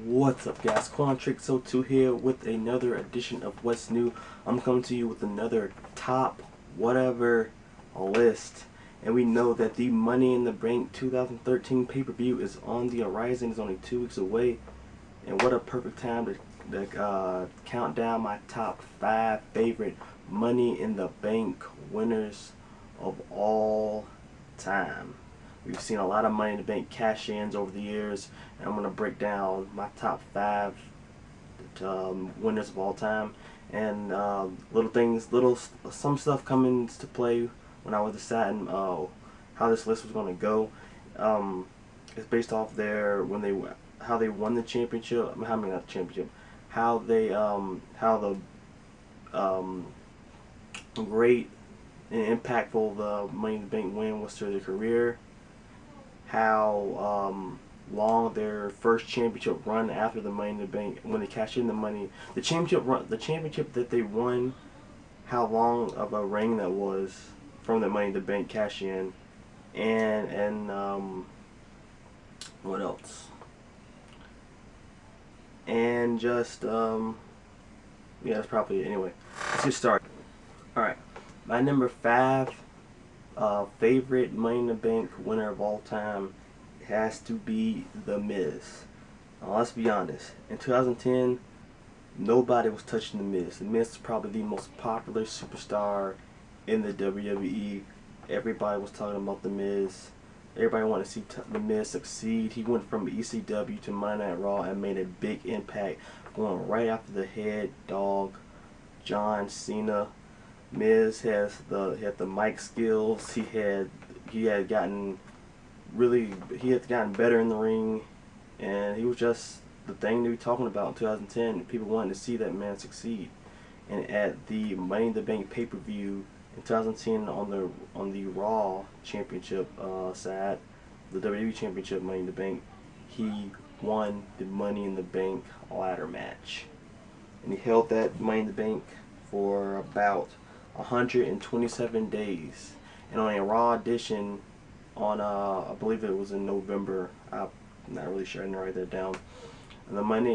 What's up, guys? Quantrick02 here with another edition of What's New. I'm coming to you with another top whatever list, and we know that the Money in the Bank 2013 pay-per-view is on the horizon. It's only 2 weeks away, and what a perfect time to count down my top 5 favorite Money in the Bank winners of all time. We've seen a lot of Money in the Bank cash-ins over the years, and I'm going to break down my top 5 winners of all time. And some stuff coming into play when I was deciding how this list was going to go. It's based off how they won the championship. How many not the championship? How the great and impactful the Money in the Bank win was to their career. How long their first championship run after the Money in the Bank, when they cashed in the championship that they won, how long of a reign that was from the Money in the Bank cash in, and what else? And just yeah, that's probably it. Anyway, let's get started. All right, my number 5 favorite Money in the Bank winner of all time has to be The Miz. Now, let's be honest. In 2010, nobody was touching The Miz. The Miz is probably the most popular superstar in the WWE. Everybody was talking about The Miz. Everybody wanted to see The Miz succeed. He went from ECW to Monday Night Raw and made a big impact, going right after the head dog, John Cena. Miz had the mic skills. He had gotten better in the ring, and he was just the thing to be talking about in 2010. People wanted to see that man succeed. And at the Money in the Bank pay-per-view in 2010 on the Raw Championship side, the WWE Championship Money in the Bank, he won the Money in the Bank ladder match, and he held that Money in the Bank for about 127 days. And on a Raw edition on I believe it was in November, I'm not really sure, I didn't write that down. And the one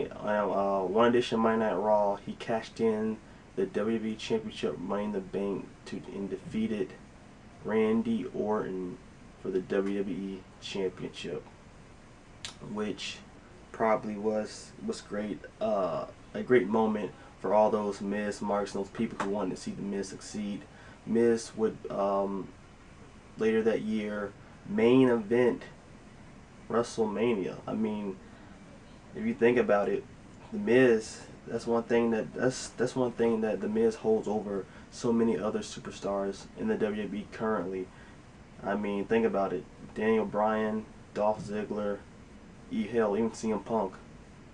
edition of Monday Night Raw, he cashed in the WWE Championship Money in the Bank and defeated Randy Orton for the WWE Championship, which probably was great, a great moment for all those Miz marks and those people who wanted to see the Miz succeed. Miz would later that year main event WrestleMania. I mean, if you think about it, the Miz, that's one thing that the Miz holds over so many other superstars in the WWE currently. I mean, think about it. Daniel Bryan, Dolph Ziggler, hell, even CM Punk.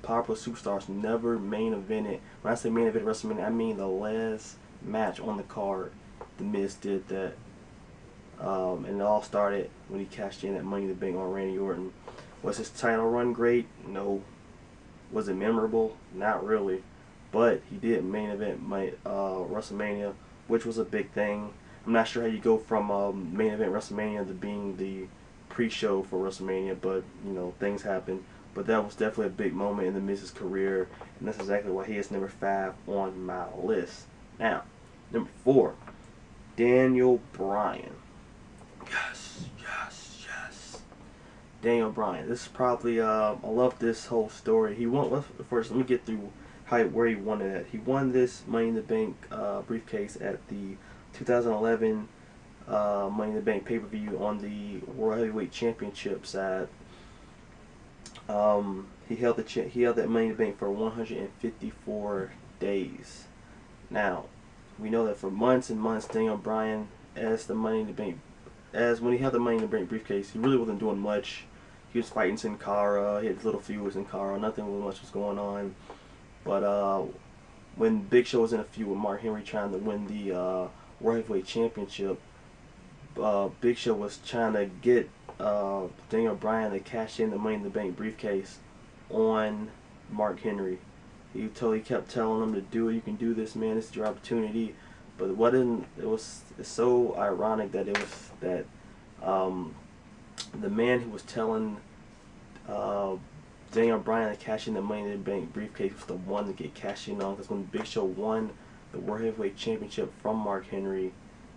Popular superstars never main evented. When I say main event WrestleMania, I mean the last match on the card. The Miz did that, and it all started when he cashed in that Money in the Bank on Randy Orton. Was his title run great? No. Was it memorable? Not really. But he did main event WrestleMania, which was a big thing. I'm not sure how you go from main event WrestleMania to being the pre-show for WrestleMania, but you know, things happen. But that was definitely a big moment in the Miz's career, and that's exactly why he is number 5 on my list. Now, number 4, Daniel Bryan. Yes. Daniel Bryan. This is probably I love this whole story. He won. First, let me get through where he won it at. He won this Money in the Bank briefcase at the 2011 Money in the Bank pay-per-view on the World Heavyweight Championship side. He held that Money in the Bank for 154 days. Now, we know that for months and months, Daniel Bryan, when he held the Money in the Bank briefcase, he really wasn't doing much. He was fighting Sin Cara. He had his little feud with Sin Cara. Nothing really much was going on. But when Big Show was in a feud with Mark Henry trying to win the World Heavyweight Championship, Big Show was trying to get Daniel Bryan to cash in the Money in the Bank briefcase on Mark Henry. He kept telling him to do it. You can do this, man. This is your opportunity. But it's so ironic that the man who was telling Daniel Bryan to cash in the Money in the Bank briefcase was the one to get cashed in on, because when Big Show won the World Heavyweight Championship from Mark Henry,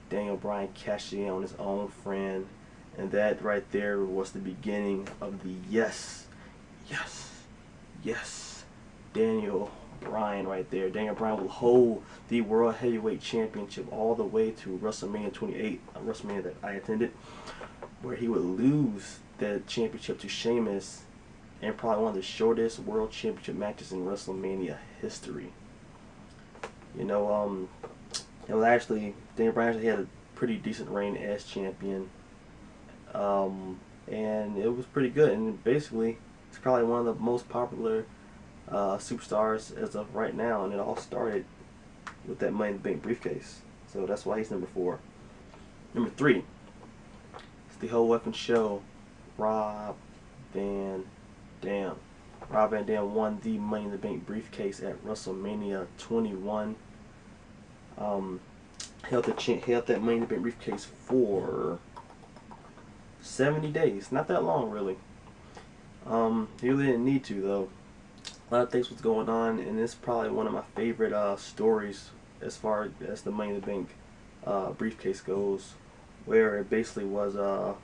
Daniel Bryan cashed in on his own friend, and that right there was the beginning of the yes, Daniel Bryan right there. Daniel Bryan will hold the World Heavyweight Championship all the way to WrestleMania 28, a WrestleMania that I attended, where he would lose the championship to Sheamus in probably one of the shortest World Championship matches in WrestleMania history. It was actually, Daniel Bryan actually had a pretty decent reign as champion, and it was pretty good. And basically, it's probably one of the most popular superstars as of right now, and it all started with that Money in the Bank briefcase. So that's why he's number 4. Number 3, it's the whole weapon show, Rob Van Dam. Rob Van Dam won the Money in the Bank briefcase at WrestleMania 21. Held that Money in the Bank briefcase for 70 days. Not that long, really. He really didn't need to, though. A lot of things was going on, and it's probably one of my favorite stories as far as the Money in the Bank briefcase goes, where it basically was the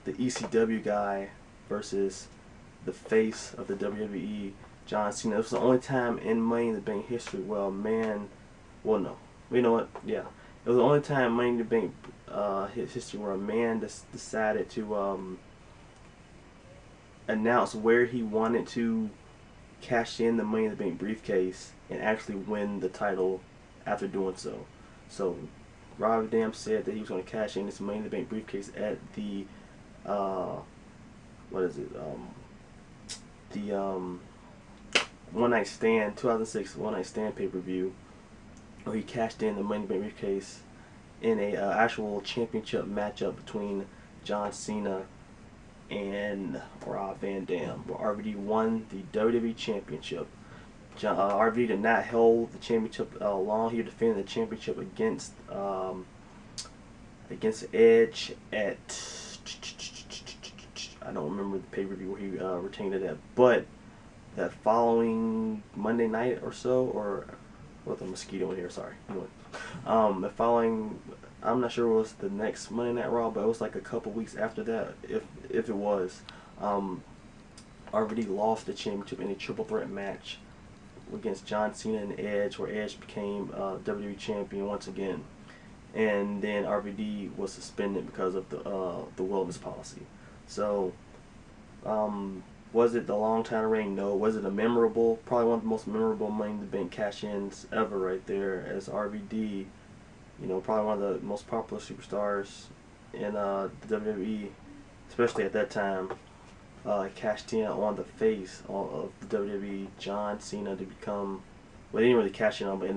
ECW guy versus the face of the WWE, John Cena. It was the only time in Money in the Bank history it was the only time Money in the Bank history where a man decided to announce where he wanted to cash in the Money in the Bank briefcase and actually win the title after doing so. So Rob Van Dam said that he was going to cash in this Money in the Bank briefcase at the One Night Stand 2006 One Night Stand pay-per-view, where he cashed in the Money in the Bank briefcase in a actual championship matchup between John Cena and Rob Van Dam, where RVD won the WWE Championship. RVD did not hold the championship long. He defended the championship against Edge at, I don't remember the pay-per-view where he retained it at, but that following Monday night or so, or with a mosquito in here, sorry. Anyway, the following, I'm not sure it was the next Monday Night Raw, but it was like a couple weeks after that, if it was. RVD lost the championship in a triple threat match against John Cena and Edge, where Edge became WWE champion once again, and then RVD was suspended because of the wellness policy. So, was it the long time reign? No. Was it a memorable? Probably one of the most memorable Money in the Bank cash-ins ever, right there, as RVD, probably one of the most popular superstars in the WWE, especially at that time, cashed in on the face of the WWE, John Cena, to become, well, they didn't really cash in on, but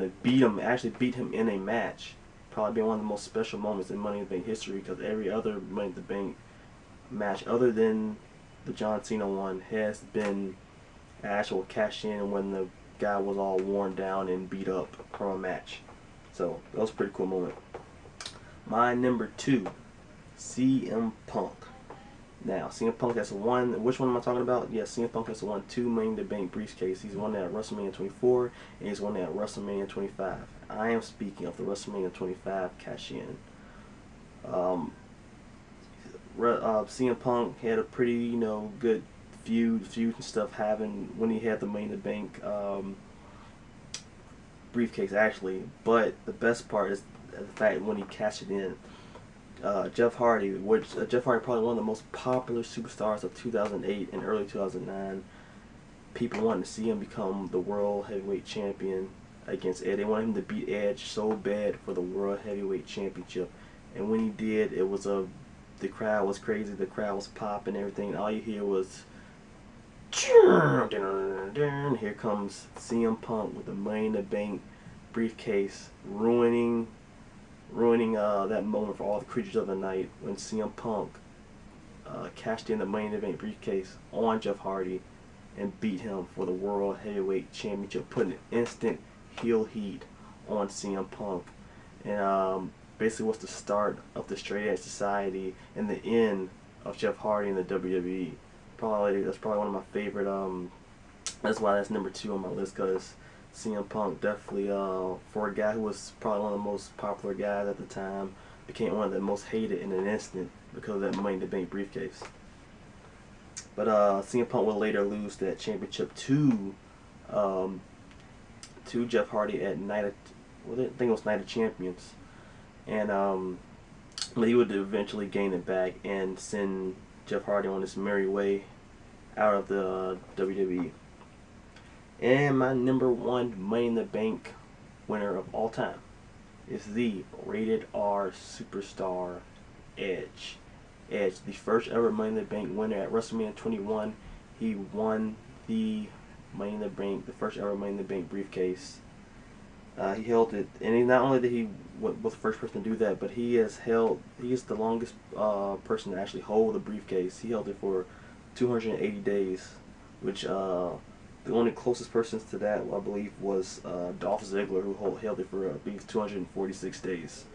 actually beat him in a match. Probably been one of the most special moments in Money in the Bank history, because every other Money in the Bank match other than the John Cena one has been actual cash in when the guy was all worn down and beat up from a match. So that was a pretty cool moment. My number 2, CM Punk. Now, CM Punk has won, which one am I talking about? Yes, CM Punk has won 2 Money in the Bank briefcases. He's won that at WrestleMania 24, and he's won that at WrestleMania 25. I am speaking of the WrestleMania 25 cash-in. CM Punk had a pretty, good feud and stuff having when he had the Money in the Bank briefcase, actually. But the best part is the fact when he cashed it in. Jeff Hardy, probably one of the most popular superstars of 2008 and early 2009. People wanted to see him become the World Heavyweight Champion against Edge. They wanted him to beat Edge so bad for the World Heavyweight Championship. And when he did, the crowd was crazy. The crowd was popping and everything. All you hear was, here comes CM Punk with the Money in the Bank briefcase, ruining that moment for all the creatures of the night when CM Punk cashed in the Money in the Bank briefcase on Jeff Hardy and beat him for the World Heavyweight Championship, putting instant heel heat on CM Punk, and basically was the start of the Straight Edge Society and the end of Jeff Hardy in the WWE. That's probably one of my favorite. That's why that's number 2 on my list, because CM Punk definitely, for a guy who was probably one of the most popular guys at the time, became one of the most hated in an instant because of that Money in the Bank briefcase. But CM Punk would later lose that championship to Jeff Hardy at Night of, well, I think it was Night of Champions, and but he would eventually gain it back and send Jeff Hardy on his merry way out of the WWE. And my number 1 Money in the Bank winner of all time is the rated R superstar Edge. Edge, the first ever Money in the Bank winner at WrestleMania 21. He won the Money in the Bank, the first ever Money in the Bank briefcase. He held it, and not only did he was the first person to do that, but he is the longest person to actually hold the briefcase. He held it for 280 days, which the only closest persons to that, I believe, was Dolph Ziggler, who held it for, I believe, 246 days.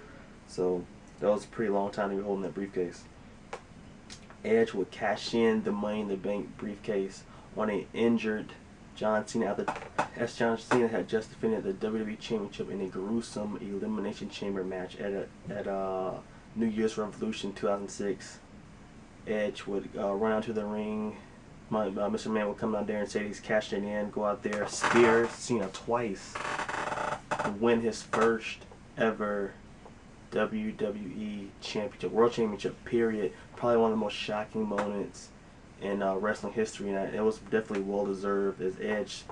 So that was a pretty long time to be holding that briefcase. Edge would cash in the Money in the Bank briefcase on an injured John Cena, as John Cena had just defended the WWE Championship in a gruesome Elimination Chamber match at New Year's Revolution 2006. Edge would run out to the ring. Mr. Man would come down there and say he's cashing in, go out there, spear Cena twice, and win his first ever WWE Championship, World Championship, period. Probably one of the most shocking moments in wrestling history, and it was definitely well deserved, as Edge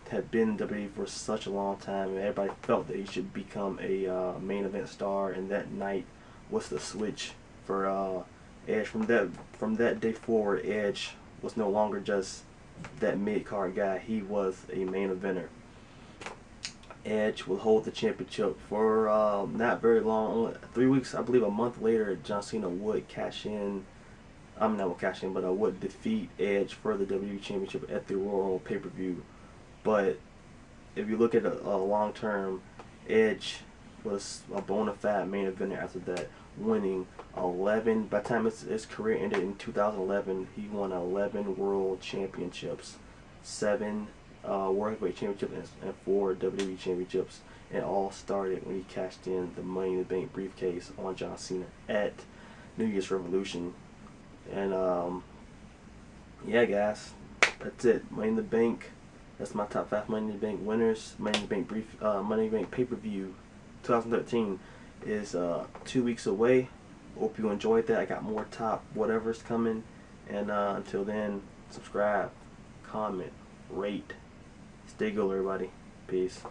had been in WWE for such a long time, and everybody felt that he should become a main event star, and that night was the switch for Edge. From that day forward, Edge was no longer just that mid-card guy. He was a main eventer. Edge will hold the championship for not very long, only 3 weeks, I believe. A month later, John Cena would cash in. But would defeat Edge for the WWE Championship at the Royal pay-per-view. But if you look at a long term, Edge was a bona fide main eventer after that, winning 11. By the time his career ended in 2011, he won 11 World Championships, 7 World Heavyweight Championships, and 4 WWE Championships. And all started when he cashed in the Money in the Bank briefcase on John Cena at New Year's Revolution. And yeah, guys, that's it. Money in the Bank. That's my top 5 Money in the Bank winners. Money in the Bank Money in the Bank pay-per-view 2013 is 2 weeks away. Hope you enjoyed that. I got more top whatever's coming. And until then, subscribe, comment, rate. Stay good, everybody. Peace.